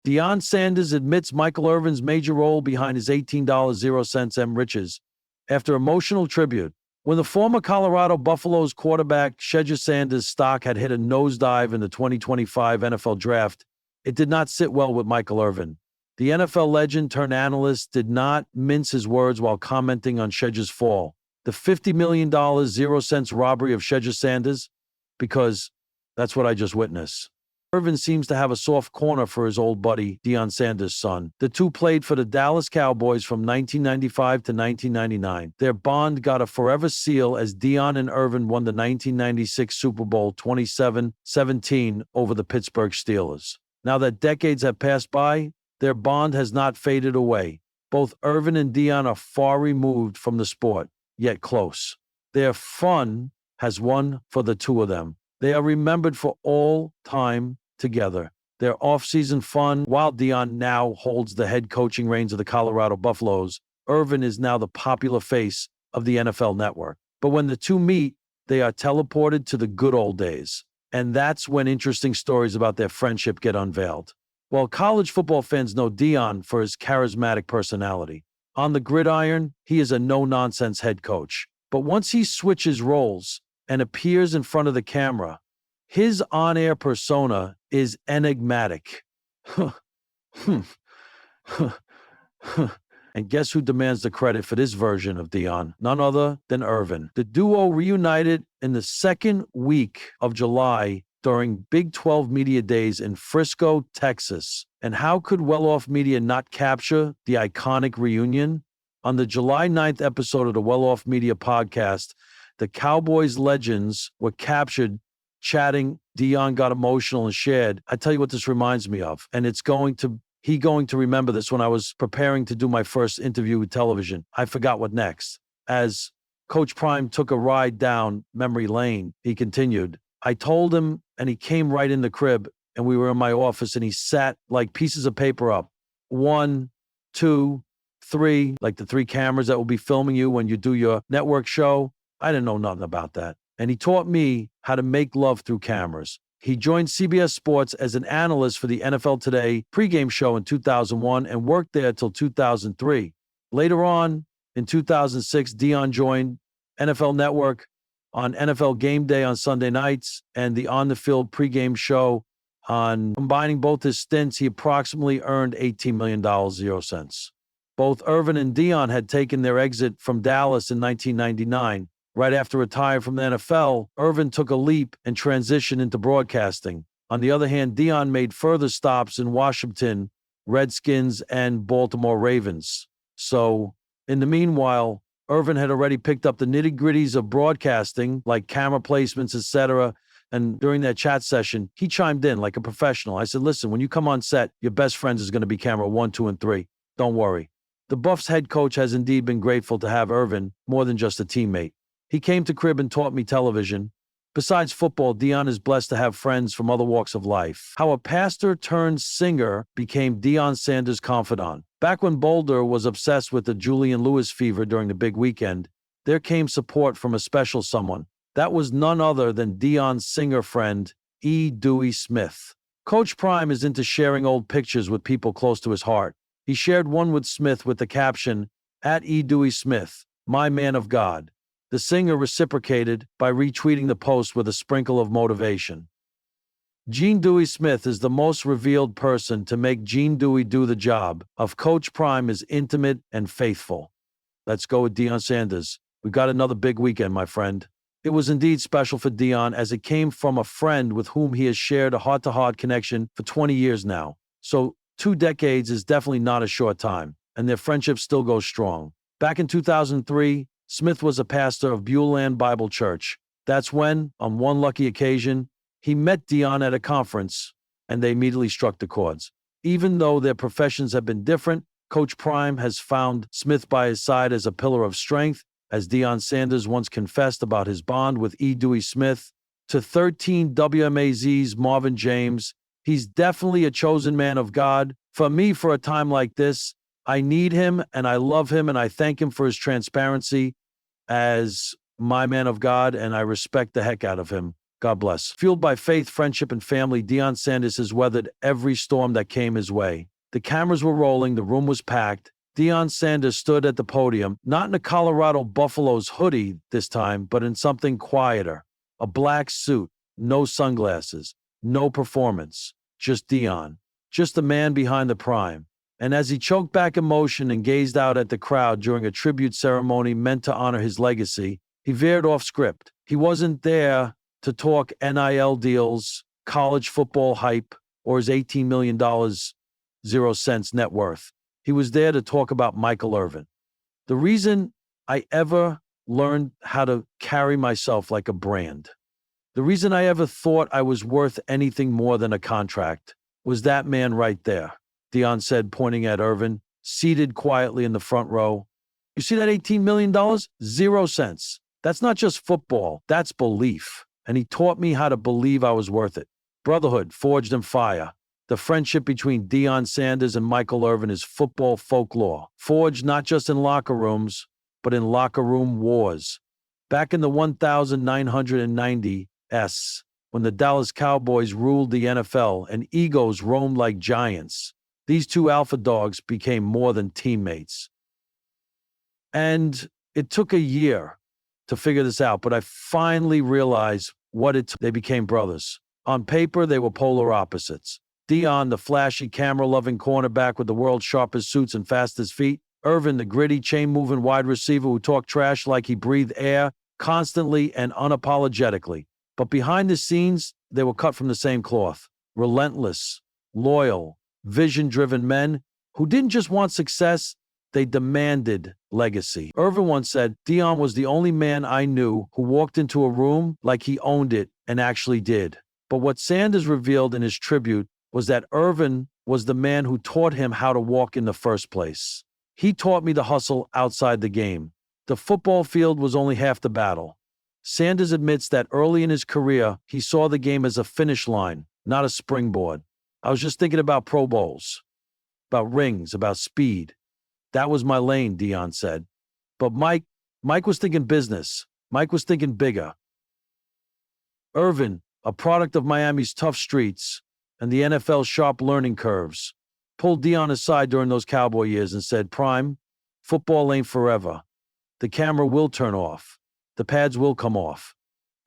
Deion Sanders admits Michael Irvin's major role behind his $18.00 M riches after emotional tribute. When the former Colorado Buffaloes quarterback Shedeur Sanders' stock had hit a nosedive in the 2025 NFL Draft, it did not sit well with Michael Irvin. The NFL legend turned analyst did not mince his words while commenting on Shedeur's fall. The $50 million 0 cents robbery of Shedeur Sanders? Because that's what I just witnessed. Irvin seems to have a soft corner for his old buddy, Deion Sanders' son. The two played for the Dallas Cowboys from 1995 to 1999. Their bond got a forever seal as Deion and Irvin won the 1996 Super Bowl 27-17 over the Pittsburgh Steelers. Now that decades have passed by, their bond has not faded away. Both Irvin and Deion are far removed from the sport, yet close. Their fun has won for the two of them. They are remembered for all time together. Their off-season fun, while Deion now holds the head coaching reins of the Colorado Buffaloes, Irvin is now the popular face of the NFL Network. But when the two meet, they are teleported to the good old days. And that's when interesting stories about their friendship get unveiled. While college football fans know Deion for his charismatic personality, on the gridiron, he is a no-nonsense head coach. But once he switches roles and appears in front of the camera, his on-air persona is enigmatic. And guess who demands the credit for this version of Deion? None other than Irvin. The duo reunited in the second week of July during Big 12 Media Days in Frisco, Texas. And how could well-off media not capture the iconic reunion? On the July 9th episode of the Well-Off Media podcast, the Cowboys legends were captured chatting. Deion got emotional and shared. I tell you what this reminds me of, and he going to remember this when I was preparing to do my first interview with television. I forgot what next. As Coach Prime took a ride down memory lane, he continued, I told him, and he came right in the crib, and we were in my office, and he sat like pieces of paper up. 1, 2, 3, like the 3 cameras that will be filming you when you do your network show. I didn't know nothing about that. And he taught me how to make love through cameras. He joined CBS Sports as an analyst for the NFL Today pregame show in 2001 and worked there till 2003. Later on, in 2006, Deion joined NFL Network on NFL Game Day on Sunday nights and the on-the-field pregame show. On combining both his stints, he approximately earned $18 million 0 cents. Both Irvin and Deion had taken their exit from Dallas in 1999. Right after retiring from the NFL, Irvin took a leap and transitioned into broadcasting. On the other hand, Deion made further stops in Washington, Redskins, and Baltimore Ravens. So, in the meanwhile, Irvin had already picked up the nitty-gritties of broadcasting, like camera placements, etc. And during that chat session, he chimed in like a professional. I said, listen, when you come on set, your best friends is going to be camera 1, 2, and 3. Don't worry. The Buffs head coach has indeed been grateful to have Irvin more than just a teammate. He came to crib and taught me television. Besides football, Deion is blessed to have friends from other walks of life. How a pastor turned singer became Deion Sanders' confidant. Back when Boulder was obsessed with the Julian Lewis fever during the big weekend, there came support from a special someone. That was none other than Deion's singer friend, E. Dewey Smith. Coach Prime is into sharing old pictures with people close to his heart. He shared one with Smith with the caption, "At E. Dewey Smith, my man of God." The singer reciprocated by retweeting the post with a sprinkle of motivation. Gene Dewey Smith is the most revealed person to make Gene Dewey do the job of Coach Prime is intimate and faithful. Let's go with Deion Sanders. We've got another big weekend, my friend. It was indeed special for Deion as it came from a friend with whom he has shared a heart-to-heart connection for 20 years now. So 2 decades is definitely not a short time, and their friendship still goes strong. Back in 2003, Smith was a pastor of Beulah Bible Church. That's when, on one lucky occasion, he met Deion at a conference, and they immediately struck the chords. Even though their professions have been different, Coach Prime has found Smith by his side as a pillar of strength, as Deion Sanders once confessed about his bond with E. Dewey Smith. To 13 WMAZ's Marvin James, he's definitely a chosen man of God. For me, for a time like this, I need him, and I love him, and I thank him for his transparency as my man of God, and I respect the heck out of him. God bless. Fueled by faith, friendship, and family, Deion Sanders has weathered every storm that came his way. The cameras were rolling, the room was packed. Deion Sanders stood at the podium, not in a Colorado Buffaloes hoodie this time, but in something quieter. A black suit, no sunglasses, no performance, just Deion, just the man behind the prime. And as he choked back emotion and gazed out at the crowd during a tribute ceremony meant to honor his legacy, he veered off script. He wasn't there to talk NIL deals, college football hype, or his $18 million, 0 cents net worth. He was there to talk about Michael Irvin. The reason I ever learned how to carry myself like a brand, the reason I ever thought I was worth anything more than a contract, was that man right there, Deion said, pointing at Irvin, seated quietly in the front row. You see that $18 million? 0 cents. That's not just football, that's belief. And he taught me how to believe I was worth it. Brotherhood forged in fire. The friendship between Deion Sanders and Michael Irvin is football folklore, forged not just in locker rooms, but in locker room wars. Back in the 1990s, when the Dallas Cowboys ruled the NFL and egos roamed like giants, these two alpha dogs became more than teammates. And it took a year to figure this out, but I finally realized what it took. They became brothers. On paper, they were polar opposites. Deion, the flashy, camera-loving cornerback with the world's sharpest suits and fastest feet. Irvin, the gritty, chain-moving wide receiver who talked trash like he breathed air, constantly and unapologetically. But behind the scenes, they were cut from the same cloth. Relentless, loyal, vision-driven men who didn't just want success, they demanded legacy. Irvin once said, Deion was the only man I knew who walked into a room like he owned it and actually did. But what Sanders revealed in his tribute was that Irvin was the man who taught him how to walk in the first place. He taught me to hustle outside the game. The football field was only half the battle. Sanders admits that early in his career, he saw the game as a finish line, not a springboard. I was just thinking about Pro Bowls, about rings, about speed. That was my lane, Deion said. But Mike was thinking business. Mike was thinking bigger. Irvin, a product of Miami's tough streets and the NFL's sharp learning curves, pulled Deion aside during those Cowboy years and said, Prime, football ain't forever. The camera will turn off. The pads will come off.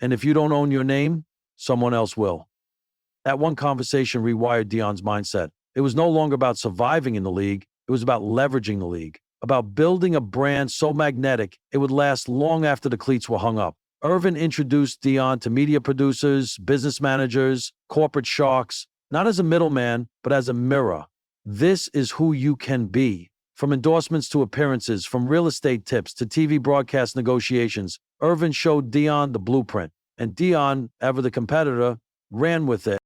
And if you don't own your name, someone else will. That one conversation rewired Deion's mindset. It was no longer about surviving in the league. It was about leveraging the league, about building a brand so magnetic it would last long after the cleats were hung up. Irvin introduced Deion to media producers, business managers, corporate sharks, not as a middleman, but as a mirror. This is who you can be. From endorsements to appearances, from real estate tips to TV broadcast negotiations, Irvin showed Deion the blueprint. And Deion, ever the competitor, ran with it.